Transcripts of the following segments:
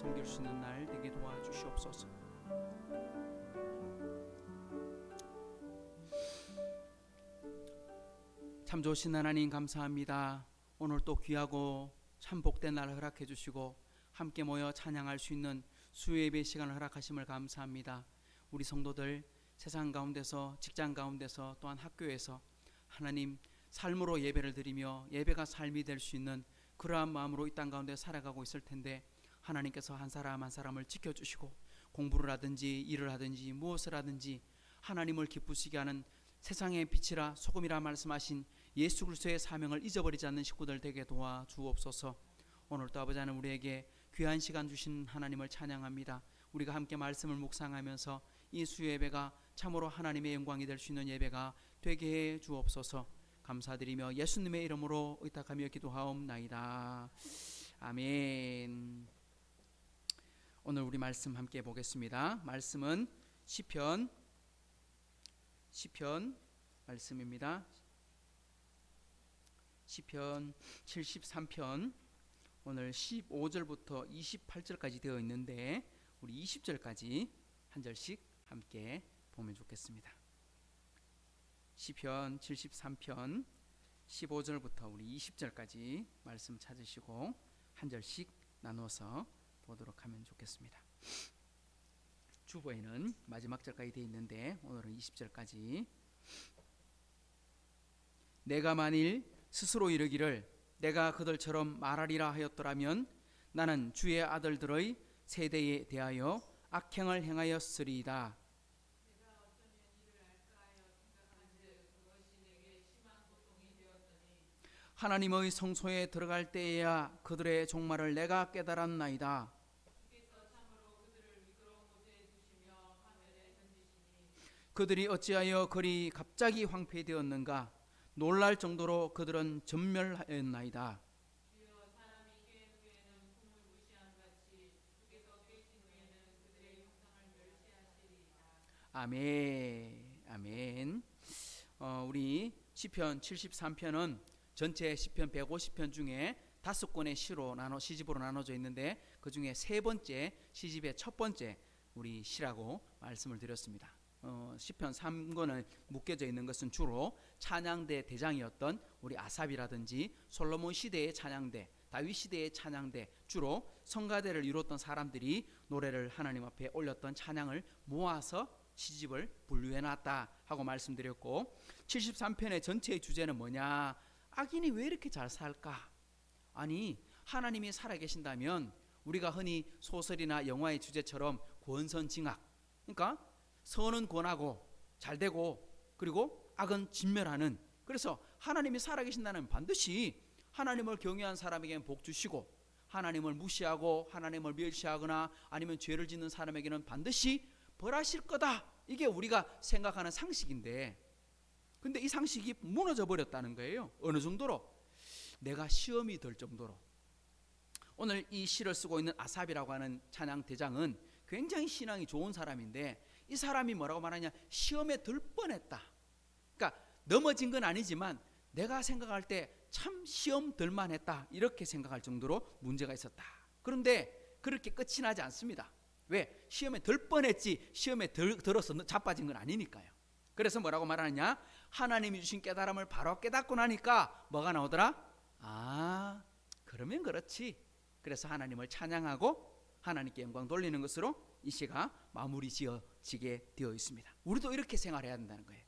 섬길 수 있는 날 되게 도와주시옵소서. 참 좋으신 하나님 감사합니다. 오늘 또 귀하고 참 복된 날 허락해 주시고 함께 모여 찬양할 수 있는 수요예배 시간을 허락하심을 감사합니다. 우리 성도들 세상 가운데서, 직장 가운데서, 또한 학교에서 하나님 삶으로 예배를 드리며 예배가 삶이 될 수 있는 그러한 마음으로 이 땅 가운데 살아가고 있을 텐데, 하나님께서 한 사람 한 사람을 지켜주시고 공부를 하든지 일을 하든지 무엇을 하든지 하나님을 기쁘시게 하는 세상의 빛이라 소금이라 말씀하신 예수 그리스도의 사명을 잊어버리지 않는 식구들 되게 도와주옵소서. 오늘도 아버지 하나님 우리에게 귀한 시간 주신 하나님을 찬양합니다. 우리가 함께 말씀을 묵상하면서 이 수요 예배가 참으로 하나님의 영광이 될 수 있는 예배가 되게 해 주옵소서. 감사드리며 예수님의 이름으로 의탁하며 기도하옵나이다. 아멘. 오늘 우리 말씀 함께 보겠습니다. 말씀은 시편 말씀입니다. 시편 73편 오늘 15절부터 28절까지 되어 있는데 우리 20절까지 한 절씩 함께 보면 좋겠습니다. 시편 73편 15절부터 우리 20절까지 말씀 찾으시고 한 절씩 나눠서 보도록 하면 좋겠습니다. 주보에는 마지막 절까지 되어 있는데 오늘은 20절까지. 내가 만일 스스로 이르기를 내가 그들처럼 말하리라 하였더라면 나는 주의 아들들의 세대에 대하여 악행을 행하였으리이다. 하나님의 성소에 들어갈 때에야 그들의 종말을 내가 깨달았나이다. 그들이 어찌하여 그리 갑자기 황폐되었는가? 놀랄 정도로 그들은 전멸하였나이다. 아멘. 아멘. 우리 시편 73편은 전체 시편 150편 중에 5권의 시집으로 나눠져 있는데 그 중에 세 번째 시집의 첫 번째 우리 시라고 말씀을 드렸습니다. 시편 3권은 묶여져 있는 것은 주로 찬양대 대장이었던 우리 아삽이라든지 솔로몬 시대의 찬양대, 다윗 시대의 찬양대, 주로 성가대를 이뤘던 사람들이 노래를 하나님 앞에 올렸던 찬양을 모아서 시집을 분류해놨다 하고 말씀드렸고, 73편의 전체의 주제는 뭐냐? 악인이 왜 이렇게 잘 살까? 아니, 하나님이 살아계신다면 우리가 흔히 소설이나 영화의 주제처럼 권선징악, 그러니까 선은 권하고 잘되고 그리고 악은 진멸하는, 그래서 하나님이 살아계신다는 반드시 하나님을 경외한 사람에게는 복 주시고 하나님을 무시하고 하나님을 멸시하거나 아니면 죄를 짓는 사람에게는 반드시 벌하실 거다, 이게 우리가 생각하는 상식인데, 근데 이 상식이 무너져 버렸다는 거예요. 어느 정도로? 내가 시험이 될 정도로. 오늘 이 시를 쓰고 있는 아삽이라고 하는 찬양 대장은 굉장히 신앙이 좋은 사람인데, 이 사람이 뭐라고 말하냐? 시험에 들 뻔했다. 그러니까 넘어진 건 아니지만 내가 생각할 때 참 시험 들 만했다, 이렇게 생각할 정도로 문제가 있었다. 그런데 그렇게 끝이 나지 않습니다. 왜? 시험에 들 뻔했지 시험에 들어서 자빠진 건 아니니까요. 그래서 뭐라고 말하느냐? 하나님이 주신 깨달음을 바로 깨닫고 나니까 뭐가 나오더라? 아, 그러면 그렇지. 그래서 하나님을 찬양하고 하나님께 영광 돌리는 것으로 이 시가 마무리 지어지게 되어 있습니다. 우리도 이렇게 생활해야 된다는 거예요.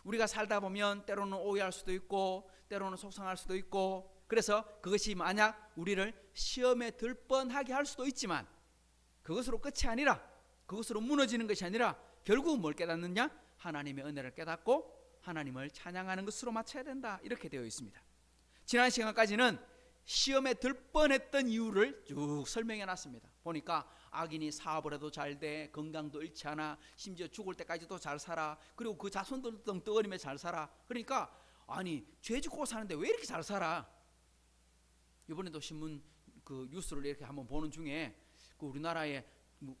우리가 살다 보면 때로는 오해할 수도 있고 때로는 속상할 수도 있고, 그래서 그것이 만약 우리를 시험에 들 뻔하게 할 수도 있지만 그것으로 끝이 아니라, 그것으로 무너지는 것이 아니라 결국은 뭘 깨닫느냐? 하나님의 은혜를 깨닫고 하나님을 찬양하는 것으로 마쳐야 된다, 이렇게 되어 있습니다. 지난 시간까지는 시험에 들 뻔했던 이유를 쭉 설명해 놨습니다. 보니까 악인이 사업을 해도 잘 돼, 건강도 잃지 않아, 심지어 죽을 때까지도 잘 살아, 그리고 그 자손들도 떵떵거리며 잘 살아. 그러니까 아니, 죄 짓고 사는데 왜 이렇게 잘 살아? 이번에도 신문 그 뉴스를 이렇게 한번 보는 중에 그 우리나라의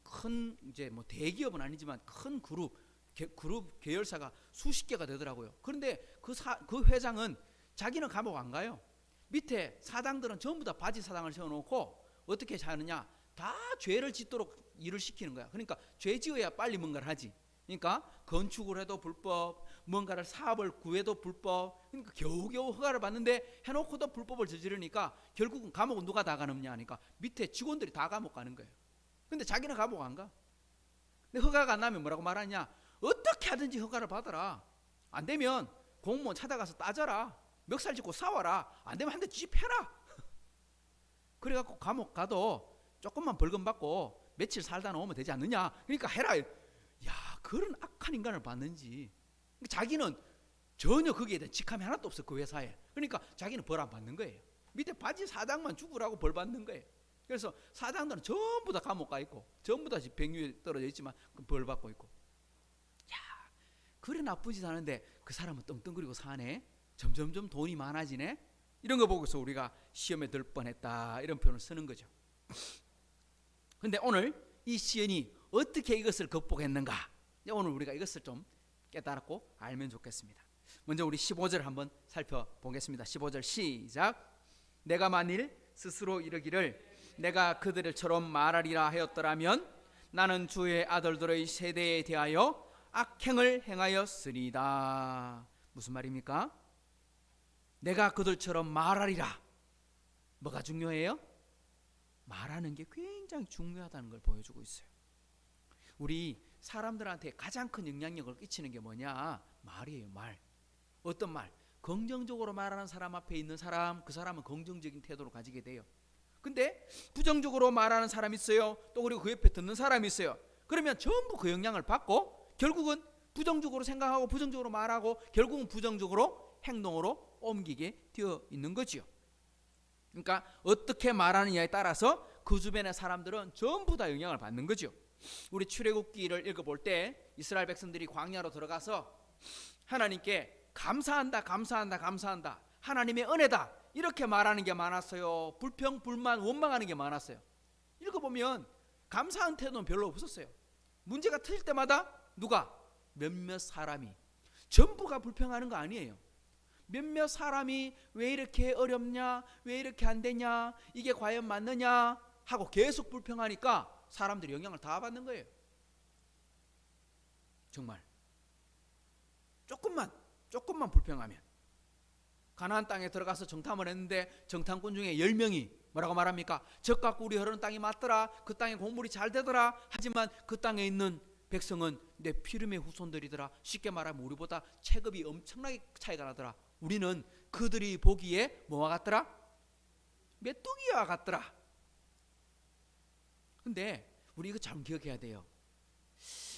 큰 이제 뭐 대기업은 아니지만 큰 그룹 계열사가 수십 개가 되더라고요. 그런데 그 회장은 자기는 감옥 안 가요. 밑에 사장들은 전부 다 바지 사장을 세워놓고 어떻게 사느냐? 다 죄를 짓도록 일을 시키는 거야. 그러니까 죄 지어야 빨리 뭔가를 하지. 그러니까 건축을 해도 불법, 뭔가를 사업을 구해도 불법. 그러니까 겨우겨우 허가를 받는데 해놓고도 불법을 저지르니까 결국은 감옥은 누가 다 가느냐 하니까 밑에 직원들이 다 감옥 가는 거예요. 근데 자기는 감옥 안 가. 근데 허가가 안 나면 뭐라고 말하냐? 어떻게 하든지 허가를 받아라. 안 되면 공무원 찾아가서 따져라. 멱살 짚고 싸워라. 안 되면 한 대 쥐패라. 그래갖고 감옥 가도 조금만 벌금 받고 며칠 살다 나오면 되지 않느냐. 그러니까 해라. 야, 그런 악한 인간을 봤는지. 자기는 전혀 거기에 대한 직함이 하나도 없어, 그 회사에. 그러니까 자기는 벌 안 받는 거예요. 밑에 바지 사장만 죽으라고 벌 받는 거예요. 그래서 사장들은 전부 다 감옥 가 있고 전부 다 집행유예 떨어져 있지만 벌 받고 있고. 야, 그래 나쁜 짓 하는데 그 사람은 떵떵거리고 사네. 점점점 돈이 많아지네. 이런 거 보고서 우리가 시험에 들 뻔했다, 이런 표현을 쓰는 거죠. 근데 오늘 이 시인이 어떻게 이것을 극복했는가, 오늘 우리가 이것을 좀 깨달았고 알면 좋겠습니다. 먼저 우리 15절 한번 살펴보겠습니다. 15절 시작. 내가 만일 스스로 이르기를 내가 그들처럼 말하리라 하였더라면 나는 주의 아들들의 세대에 대하여 악행을 행하였으리다. 무슨 말입니까? 내가 그들처럼 말하리라. 뭐가 중요해요? 말하는 게 굉장히 중요하다는 걸 보여주고 있어요. 우리 사람들한테 가장 큰 영향력을 끼치는 게 뭐냐? 말이에요. 말. 어떤 말? 긍정적으로 말하는 사람 앞에 있는 사람, 그 사람은 긍정적인 태도를 가지게 돼요. 근데 부정적으로 말하는 사람이 있어요. 또 그리고 그 옆에 듣는 사람이 있어요. 그러면 전부 그 영향을 받고 결국은 부정적으로 생각하고 부정적으로 말하고 결국은 부정적으로 행동으로 옮기게 되어 있는 거지요. 그러니까 어떻게 말하느냐에 따라서 그 주변의 사람들은 전부 다 영향을 받는 거죠. 우리 출애굽기를 읽어볼 때 이스라엘 백성들이 광야로 들어가서 하나님께 감사한다, 감사한다, 감사한다, 하나님의 은혜다, 이렇게 말하는 게 많았어요. 불평, 불만, 원망하는 게 많았어요. 읽어보면 감사한 태도는 별로 없었어요. 문제가 터질 때마다 누가? 몇몇 사람이. 전부가 불평하는 거 아니에요. 몇몇 사람이 왜 이렇게 어렵냐, 왜 이렇게 안 되냐, 이게 과연 맞느냐 하고 계속 불평하니까 사람들이 영향을 다 받는 거예요. 정말 조금만 불평하면, 가나안 땅에 들어가서 정탐을 했는데 정탐꾼 중에 10명이 뭐라고 말합니까? 적 갖고 우리 흐르는 땅이 맞더라, 그 땅에 곡물이 잘 되더라. 하지만 그 땅에 있는 백성은 내 피름의 후손들이더라. 쉽게 말하면 우리보다 체급이 엄청나게 차이가 나더라. 우리는 그들이 보기에 뭐와 같더라? 메뚜기와 같더라. 근데 우리 이거 잘 기억해야 돼요.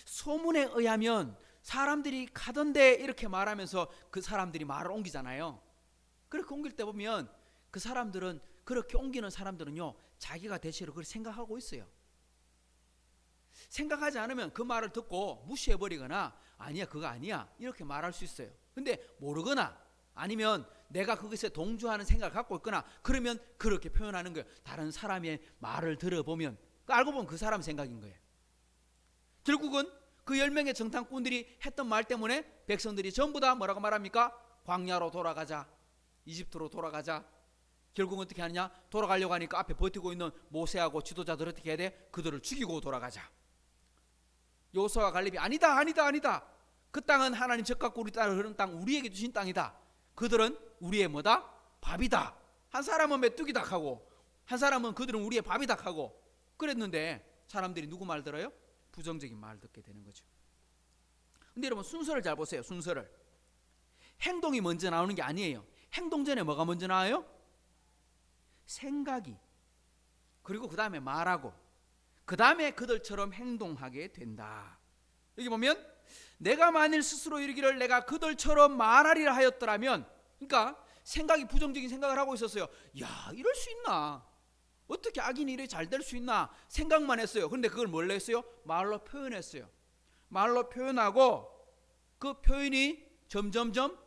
소문에 의하면 사람들이 가던데 이렇게 말하면서 그 사람들이 말을 옮기잖아요. 그렇게 옮길 때 보면 그 사람들은, 그렇게 옮기는 사람들은요, 자기가 대체로 그걸 생각하고 있어요. 생각하지 않으면 그 말을 듣고 무시해버리거나 아니야, 그거 아니야, 이렇게 말할 수 있어요. 근데 모르거나 아니면 내가 그것에 동조하는 생각을 갖고 있거나 그러면 그렇게 표현하는 거예요. 다른 사람의 말을 들어보면, 알고 보면 그 사람 생각인 거예요. 결국은 그 10명의 정탐꾼들이 했던 말 때문에 백성들이 전부 다 뭐라고 말합니까? 광야로 돌아가자, 이집트로 돌아가자. 결국은 어떻게 하느냐? 돌아가려고 하니까 앞에 버티고 있는 모세하고 지도자들 어떻게 해야 돼? 그들을 죽이고 돌아가자. 여호수아와 갈렙이 아니다, 아니다, 아니다. 그 땅은 하나님 적 갖고 우리 땅을 흐르는 땅, 우리에게 주신 땅이다. 그들은 우리의 뭐다? 밥이다. 한 사람은 메뚜기다 하고 한 사람은 그들은 우리의 밥이다 하고 그랬는데 사람들이 누구 말 들어요? 부정적인 말 듣게 되는 거죠. 근데 여러분 순서를 잘 보세요. 순서를. 행동이 먼저 나오는 게 아니에요. 행동 전에 뭐가 먼저 나와요? 생각이. 그리고 그 다음에 말하고 그 다음에 그들처럼 행동하게 된다. 여기 보면 내가 만일 스스로 이르기를 내가 그들처럼 말하리라 하였더라면, 그러니까 생각이 부정적인 생각을 하고 있었어요. 야, 이럴 수 있나? 어떻게 악인이 이렇게 잘 될 수 있나? 생각만 했어요. 그런데 그걸 뭘로 했어요? 말로 표현했어요. 말로 표현하고 그 표현이 점점점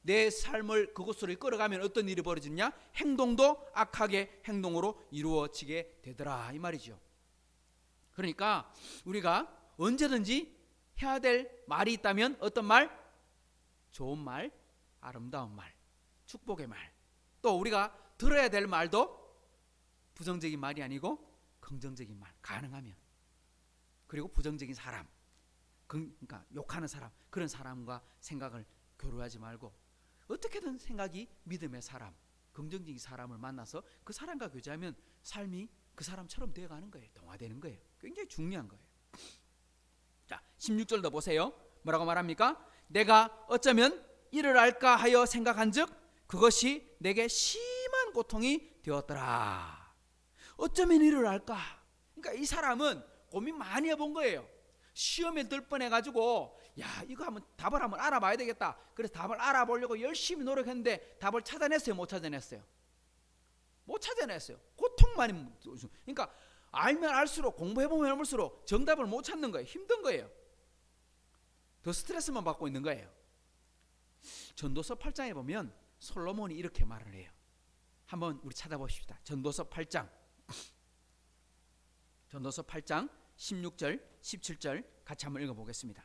내 삶을 그곳으로 이끌어가면 어떤 일이 벌어지냐? 행동도 악하게 행동으로 이루어지게 되더라, 이 말이죠. 그러니까 우리가 언제든지 해야 될 말이 있다면 어떤 말? 좋은 말, 아름다운 말, 축복의 말. 또 우리가 들어야 될 말도 부정적인 말이 아니고 긍정적인 말 가능하면, 그리고 부정적인 사람, 그러니까 욕하는 사람, 그런 사람과 생각을 교류하지 말고 어떻게든 생각이 믿음의 사람, 긍정적인 사람을 만나서 그 사람과 교제하면 삶이 그 사람처럼 되어가는 거예요. 동화되는 거예요. 굉장히 중요한 거예요. 자, 16절도 보세요. 뭐라고 말합니까? 내가 어쩌면 이를 알까 하여 생각한즉 그것이 내게 심한 고통이 되었더라. 어쩌면 이를 알까? 그러니까 이 사람은 고민 많이 해본 거예요. 시험에 들 뻔해가지고 야, 이거 한번 답을 한번 알아봐야 되겠다. 그래서 답을 알아보려고 열심히 노력했는데 답을 찾아냈어요? 못 찾아냈어요? 못 찾아냈어요. 고통만이. 그러니까 알면 알수록, 공부해보면 해볼수록 정답을 못 찾는 거예요. 힘든 거예요. 더 스트레스만 받고 있는 거예요. 전도서 8장에 보면 솔로몬이 이렇게 말을 해요. 한번 우리 찾아봅시다. 전도서 8장 16절 17절 같이 한번 읽어보겠습니다.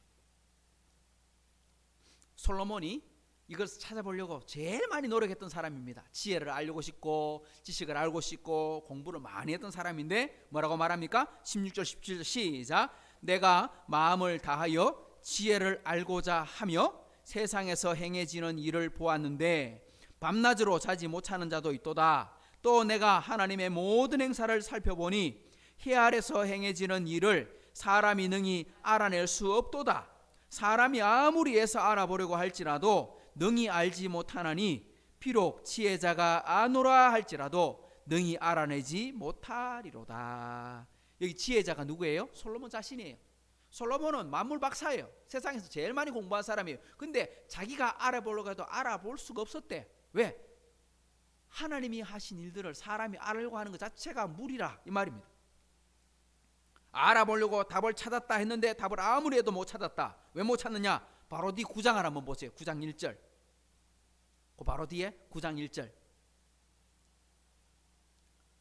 솔로몬이 이걸 찾아보려고 제일 많이 노력했던 사람입니다. 지혜를 알려고 싶고 지식을 알고 싶고 공부를 많이 했던 사람인데 뭐라고 말합니까? 16절 17절 시작. 내가 마음을 다하여 지혜를 알고자 하며 세상에서 행해지는 일을 보았는데 밤낮으로 자지 못하는 자도 있도다. 또 내가 하나님의 모든 행사를 살펴보니 해 아래서 행해지는 일을 사람이 능히 알아낼 수 없도다. 사람이 아무리 애써 알아보려고 할지라도 능히 알지 못하나니 비록 지혜자가 아노라 할지라도 능히 알아내지 못하리로다. 여기 지혜자가 누구예요? 솔로몬 자신이에요. 솔로몬은 만물 박사예요. 세상에서 제일 많이 공부한 사람이에요. 근데 자기가 알아보려고 해도 알아볼 수가 없었대. 왜? 하나님이 하신 일들을 사람이 알려고 하는 것 자체가 무리라 이 말입니다. 알아보려고 답을 찾았다 했는데 답을 아무리 해도 못 찾았다. 왜 못 찾느냐? 바로 뒤 9장을 한번 보세요. 9장 1절. 그 바로 뒤에 9장 1절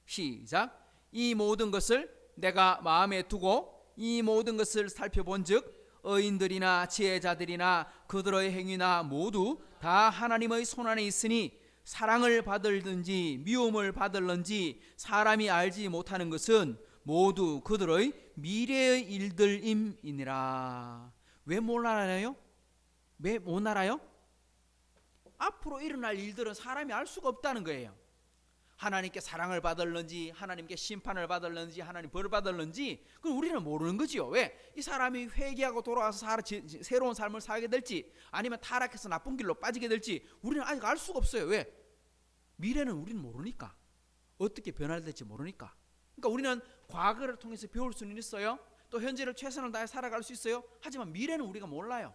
시작. 이 모든 것을 내가 마음에 두고 이 모든 것을 살펴본즉 의인들이나 지혜자들이나 그들의 행위나 모두 다 하나님의 손안에 있으니 사랑을 받을든지 미움을 받을는지 사람이 알지 못하는 것은 모두 그들의 미래의 일들임이니라. 왜 못 알아요? 왜 못 알아요? 앞으로 일어날 일들은 사람이 알 수가 없다는 거예요. 하나님께 사랑을 받을는지 하나님께 심판을 받을는지 하나님 벌을 받을는지 그건 우리는 모르는 거지요. 왜? 이 사람이 회개하고 돌아와서 새로운 삶을 살게 될지 아니면 타락해서 나쁜 길로 빠지게 될지 우리는 아직 알 수가 없어요. 왜? 미래는 우리는 모르니까. 어떻게 변화될지 모르니까. 그러니까 우리는 과거를 통해서 배울 수는 있어요. 또 현재를 최선을 다해 살아갈 수 있어요. 하지만 미래는 우리가 몰라요.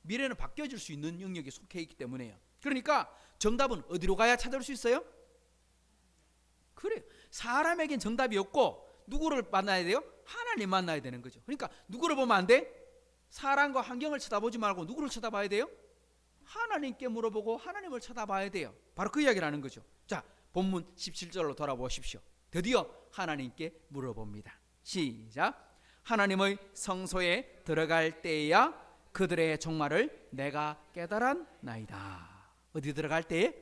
미래는 바뀌어질 수 있는 영역에 속해 있기 때문에요. 그러니까 정답은 어디로 가야 찾을 수 있어요? 그래요. 사람에겐 정답이 없고 누구를 만나야 돼요? 하나님 만나야 되는 거죠. 그러니까 누구를 보면 안 돼? 사람과 환경을 쳐다보지 말고 누구를 쳐다봐야 돼요? 하나님께 물어보고 하나님을 쳐다봐야 돼요. 바로 그 이야기를 하는 거죠. 자, 본문 17절로 돌아보십시오. 드디어 하나님께 물어봅니다. 시작. 하나님의 성소에 들어갈 때야 그들의 종말을 내가 깨달았나이다. 어디 들어갈 때에?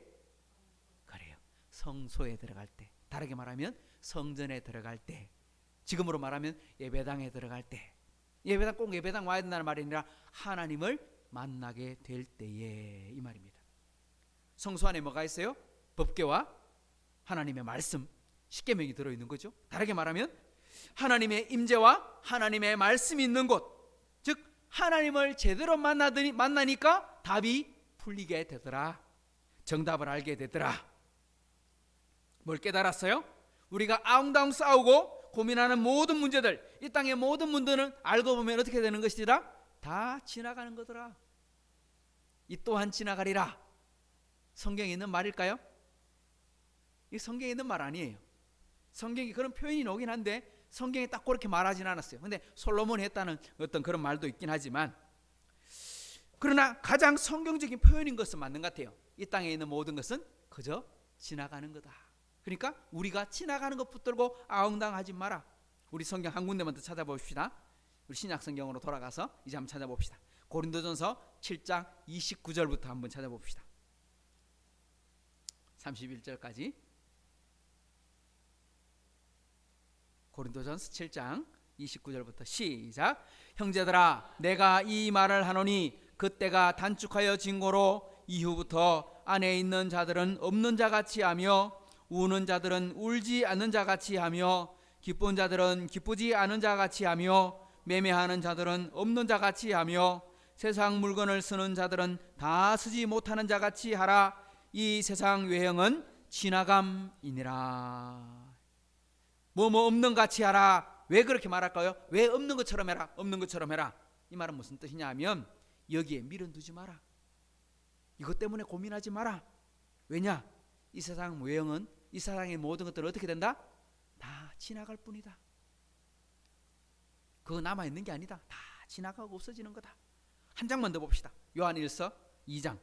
그래요. 성소에 들어갈 때. 다르게 말하면 성전에 들어갈 때. 지금으로 말하면 예배당에 들어갈 때. 예배당 꼭 예배당 와야 된다는 말이 아니라 하나님을 만나게 될 때에 이 말입니다. 성소 안에 뭐가 있어요? 법궤와 하나님의 말씀 십계명이 들어있는 거죠. 다르게 말하면 하나님의 임재와 하나님의 말씀이 있는 곳, 즉 하나님을 제대로 만나니까 답이 풀리게 되더라. 정답을 알게 되더라. 뭘 깨달았어요? 우리가 아웅다웅 싸우고 고민하는 모든 문제들, 이 땅의 모든 문제는 알고 보면 어떻게 되는 것이더라? 다 지나가는 거더라. 이 또한 지나가리라. 성경에 있는 말일까요? 이 성경에 있는 말 아니에요. 성경에 그런 표현이 오긴 한데 성경에 딱 그렇게 말하진 않았어요. 근데 솔로몬이 했다는 어떤 그런 말도 있긴 하지만, 그러나 가장 성경적인 표현인 것은 맞는 것 같아요. 이 땅에 있는 모든 것은 그저 지나가는 거다. 그러니까 우리가 지나가는 것 붙들고 아웅당하지 마라. 우리 성경 한 군데만 더 찾아봅시다. 우리 신약 성경으로 돌아가서 이제 한번 찾아봅시다. 고린도전서 7장 29절부터 한번 찾아봅시다. 31절까지 고린도전서 7장 29절부터 시작. 형제들아 내가 이 말을 하노니 그때가 단축하여 진고로 이후부터 안에 있는 자들은 없는 자같이 하며 우는 자들은 울지 않는 자같이 하며 기쁜 자들은 기쁘지 않은 자같이 하며 매매하는 자들은 없는 자같이 하며 세상 물건을 쓰는 자들은 다 쓰지 못하는 자같이 하라. 이 세상 외형은 지나감이니라. 뭐 없는 같이 하라. 왜 그렇게 말할까요? 왜 없는 것처럼 해라. 없는 것처럼 해라. 이 말은 무슨 뜻이냐 하면 여기에 미련 두지 마라. 이것 때문에 고민하지 마라. 왜냐? 이 세상 외형은, 이 세상의 모든 것들은 어떻게 된다? 다 지나갈 뿐이다. 그거 남아있는 게 아니다. 다 지나가고 없어지는 거다. 한 장만 더 봅시다. 요한일서 2장.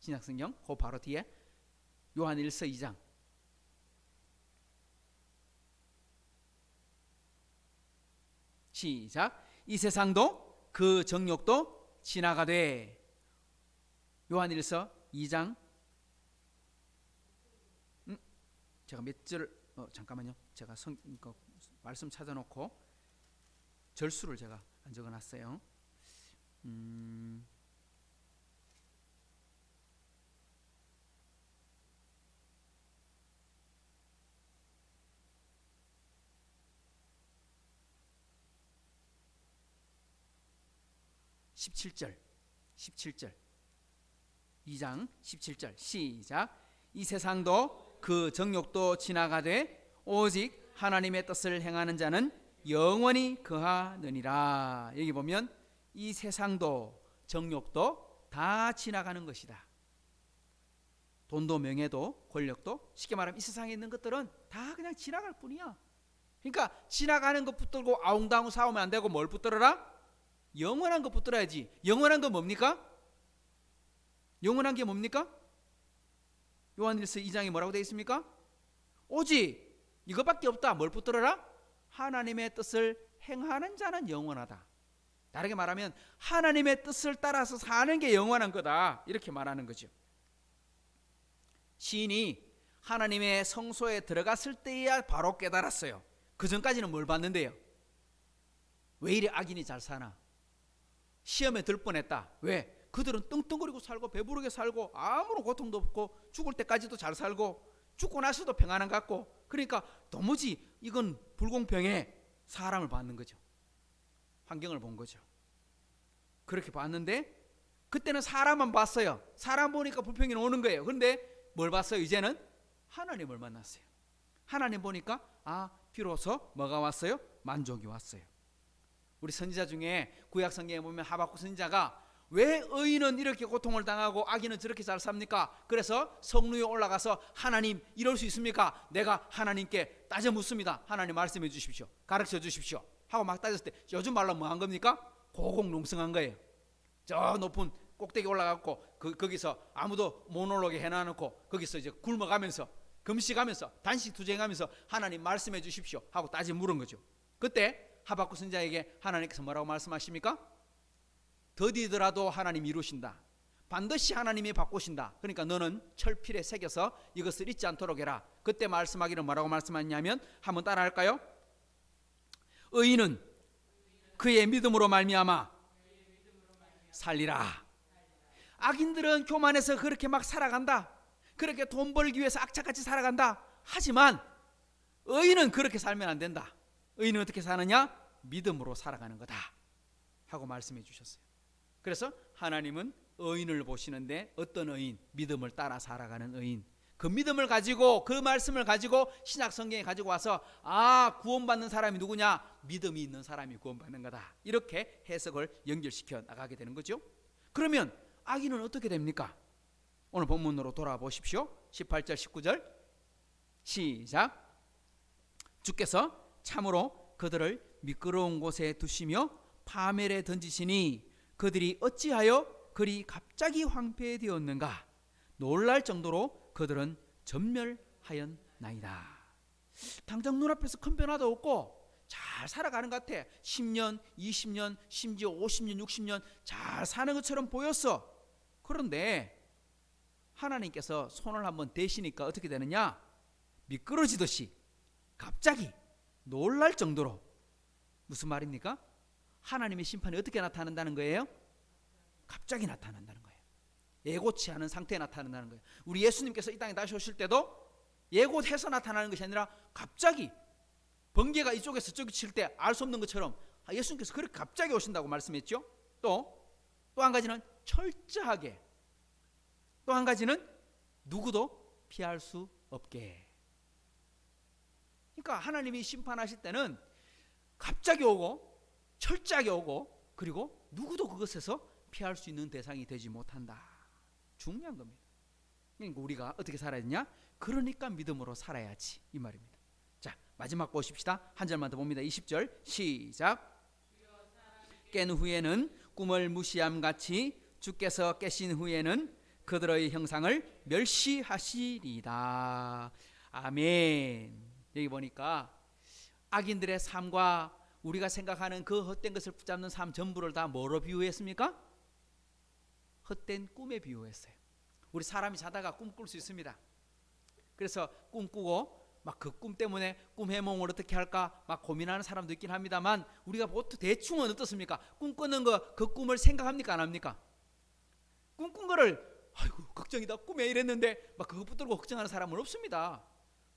신약성경 그 바로 뒤에 요한일서 2장. 시작. 이 세상도 그 정욕도 지나가되. 요한일서 2장. 제가 몇 절 잠깐만요. 제가 말씀 찾아놓고 절수를 제가 안 적어놨어요. 17절 2장 17절 시작. 이 세상도 그 정욕도 지나가되 오직 하나님의 뜻을 행하는 자는 영원히 거하느니라. 여기 보면 이 세상도 정욕도 다 지나가는 것이다. 돈도 명예도 권력도, 쉽게 말하면 이 세상에 있는 것들은 다 그냥 지나갈 뿐이야. 그러니까 지나가는 것 붙들고 아웅다웅 싸우면 안 되고 뭘 붙들어라? 영원한 것 붙들어야지. 영원한 건 뭡니까? 영원한 게 뭡니까? 요한일서 2장에 뭐라고 되어 있습니까? 오직 이것밖에 없다. 뭘 붙들어라? 하나님의 뜻을 행하는 자는 영원하다. 다르게 말하면 하나님의 뜻을 따라서 사는 게 영원한 거다. 이렇게 말하는 거죠. 시인이 하나님의 성소에 들어갔을 때야 바로 깨달았어요. 그 전까지는 뭘 봤는데요? 왜 이리 악인이 잘 사나? 시험에 들 뻔했다. 왜? 그들은 떵떵거리고 살고 배부르게 살고 아무런 고통도 없고 죽을 때까지도 잘 살고 죽고 나서도 평안한 것 같고, 그러니까 도무지 이건 불공평해. 사람을 봤는 거죠. 환경을 본 거죠. 그렇게 봤는데 그때는 사람만 봤어요. 사람 보니까 불평이 오는 거예요. 그런데 뭘 봤어요? 이제는 하나님을 만났어요. 하나님 보니까 비로소 뭐가 왔어요? 만족이 왔어요. 우리 선지자 중에 구약 성경에 보면 하박국 선지자가 왜 의인은 이렇게 고통을 당하고 악인은 저렇게 잘 삽니까? 그래서 성 위에 올라가서 하나님 이럴 수 있습니까? 내가 하나님께 따져 묻습니다. 하나님 말씀해 주십시오. 가르쳐 주십시오. 하고 막 따졌을 때 요즘 말로 뭐 한 겁니까? 고공농성한 거예요. 저 높은 꼭대기 올라가고 거기서 아무도 못 올라오게 해놔놓고 거기서 이제 굶어가면서 금식하면서 단식 투쟁하면서 하나님 말씀해 주십시오 하고 따져 물은 거죠. 그때 하박국 선지자에게 하나님께서 뭐라고 말씀하십니까? 더디더라도 하나님 이루신다. 반드시 하나님이 바꾸신다. 그러니까 너는 철필에 새겨서 이것을 잊지 않도록 해라. 그때 말씀하기를 뭐라고 말씀하냐면 한번 따라할까요? 의인은 그의 믿음으로 말미암아 살리라. 악인들은 교만해서 그렇게 막 살아간다. 그렇게 돈 벌기 위해서 악착같이 살아간다. 하지만 의인은 그렇게 살면 안 된다. 의인은 어떻게 사느냐? 믿음으로 살아가는 거다 하고 말씀해 주셨어요. 그래서 하나님은 의인을 보시는데 어떤 의인? 믿음을 따라 살아가는 의인. 그 믿음을 가지고 그 말씀을 가지고 신약 성경에 가지고 와서 구원받는 사람이 누구냐? 믿음이 있는 사람이 구원받는 거다. 이렇게 해석을 연결시켜 나가게 되는 거죠. 그러면 악인은 어떻게 됩니까? 오늘 본문으로 돌아와 보십시오. 18절 19절 시작. 주께서 참으로 그들을 미끄러운 곳에 두시며 파멸에 던지시니 그들이 어찌하여 그리 갑자기 황폐되었는가? 놀랄 정도로 그들은 전멸하였나이다. 당장 눈앞에서 큰 변화도 없고 잘 살아가는 것 같아. 10년, 20년, 심지어 50년, 60년 잘 사는 것처럼 보였어. 그런데 하나님께서 손을 한번 대시니까 어떻게 되느냐? 미끄러지듯이 갑자기 놀랄 정도로. 무슨 말입니까? 하나님의 심판이 어떻게 나타난다는 거예요? 갑자기 나타난다는 거예요. 예고치 않은 상태에 나타난다는 거예요. 우리 예수님께서 이 땅에 다시 오실 때도 예고해서 나타나는 것이 아니라 갑자기 번개가 이쪽에서 저기 칠 때 알 수 없는 것처럼 예수님께서 그렇게 갑자기 오신다고 말씀했죠. 또 한 가지는 철저하게, 또 한 가지는 누구도 피할 수 없게. 그러니까 하나님이 심판하실 때는 갑자기 오고 철저하게 오고, 그리고 누구도 그것에서 피할 수 있는 대상이 되지 못한다. 중요한 겁니다. 그러니까 우리가 어떻게 살아야 되냐? 그러니까 믿음으로 살아야지, 이 말입니다. 자, 마지막 보십시다. 한 절만 더 봅니다. 20절 시작. 깬 후에는 꿈을 무시함같이 주께서 깨신 후에는 그들의 형상을 멸시하시리다. 아멘. 여기 보니까 악인들의 삶과 우리가 생각하는 그 헛된 것을 붙잡는 삶 전부를 다 뭐로 비유했습니까? 헛된 꿈에 비유했어요. 우리 사람이 자다가 꿈 꿀 수 있습니다. 그래서 꿈 꾸고 막 그 꿈 때문에 꿈 해몽을 어떻게 할까 막 고민하는 사람도 있긴 합니다만, 우리가 보통 대충은 어떻습니까? 꿈 꾸는 거, 그 꿈을 생각합니까, 안 합니까? 꿈 꾼 거를 아이고 걱정이다, 꿈에 이랬는데 막 그거 붙들고 걱정하는 사람은 없습니다.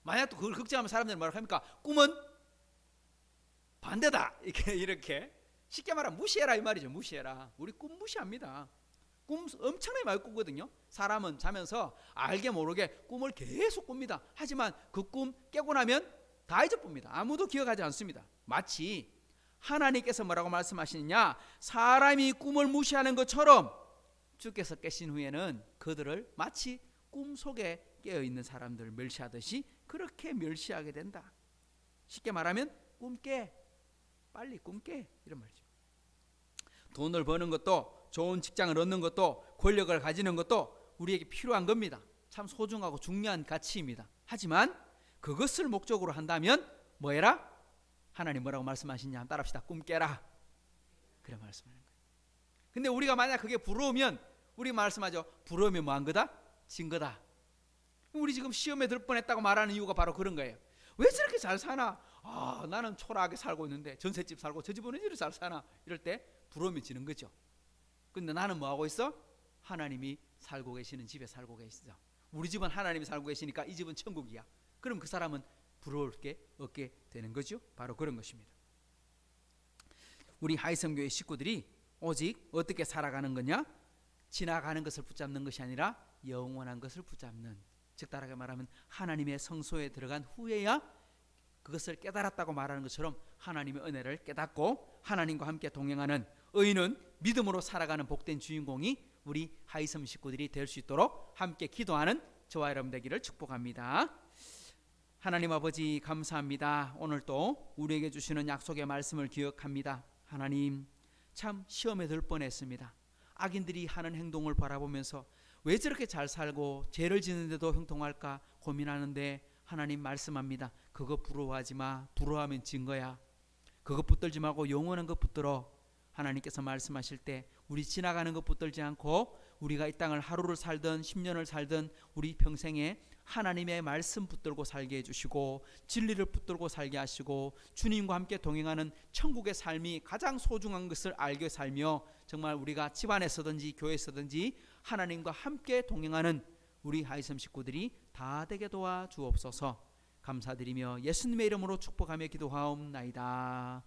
만약 또 그걸 걱정하면 사람들이 뭐라고 합니까? 꿈은 반대다, 이렇게 쉽게 말하면 무시해라 이 말이죠. 무시해라. 우리 꿈 무시합니다. 꿈 엄청나게 많이 꾸거든요. 사람은 자면서 알게 모르게 꿈을 계속 꿉니다. 하지만 그 꿈 깨고 나면 다 잊어봅니다. 아무도 기억하지 않습니다. 마치 하나님께서 뭐라고 말씀하시느냐, 사람이 꿈을 무시하는 것처럼 주께서 깨신 후에는 그들을 마치 꿈속에 깨어있는 사람들을 멸시하듯이 그렇게 멸시하게 된다. 쉽게 말하면 꿈 깨, 빨리 꿈 깨, 이런 말이죠. 돈을 버는 것도, 좋은 직장을 얻는 것도, 권력을 가지는 것도 우리에게 필요한 겁니다. 참 소중하고 중요한 가치입니다. 하지만 그것을 목적으로 한다면 뭐 해라? 하나님 뭐라고 말씀하시냐? 한번 따라합시다. 꿈 깨라. 그래 말씀하는 거예요. 근데 우리가 만약 그게 부러우면, 우리 말씀하죠. 부러우면 뭐 한 거다? 진 거다. 우리 지금 시험에 들 뻔했다고 말하는 이유가 바로 그런 거예요. 왜 저렇게 잘 사나? 아, 나는 초라하게 살고 있는데 전셋집 살고 저 집은 이렇게 잘 사나? 이럴 때 부러움이 지는 거죠. 근데 나는 뭐 하고 있어? 하나님이 살고 계시는 집에 살고 계시죠. 우리 집은 하나님이 살고 계시니까 이 집은 천국이야. 그럼 그 사람은 부러울 게 없게 되는 거죠. 바로 그런 것입니다. 우리 하이섬교회 식구들이 오직 어떻게 살아가는 거냐? 지나가는 것을 붙잡는 것이 아니라 영원한 것을 붙잡는, 즉 다르게 말하면 하나님의 성소에 들어간 후에야 그것을 깨달았다고 말하는 것처럼 하나님의 은혜를 깨닫고 하나님과 함께 동행하는 의인은 믿음으로 살아가는 복된 주인공이 우리 하이섬 식구들이 될 수 있도록 함께 기도하는 저와 여러분 되기를 축복합니다. 하나님 아버지 감사합니다. 오늘 또 우리에게 주시는 약속의 말씀을 기억합니다. 하나님, 참 시험에 들 뻔했습니다. 악인들이 하는 행동을 바라보면서 왜 저렇게 잘 살고 죄를 짓는데도 형통할까 고민하는데, 하나님 말씀합니다. 그거 부러워하지 마. 부러워하면 진 거야. 그거 붙들지 말고 영원한 것 붙들어. 하나님께서 말씀하실 때 우리 지나가는 것 붙들지 않고 우리가 이 땅을 하루를 살든 10년을 살든 우리 평생에 하나님의 말씀 붙들고 살게 해주시고, 진리를 붙들고 살게 하시고, 주님과 함께 동행하는 천국의 삶이 가장 소중한 것을 알게 살며, 정말 우리가 집안에서든지 교회에서든지 하나님과 함께 동행하는 우리 하이섬 식구들이 다 되게 도와주옵소서. 감사드리며 예수님의 이름으로 축복하며 기도하옵나이다.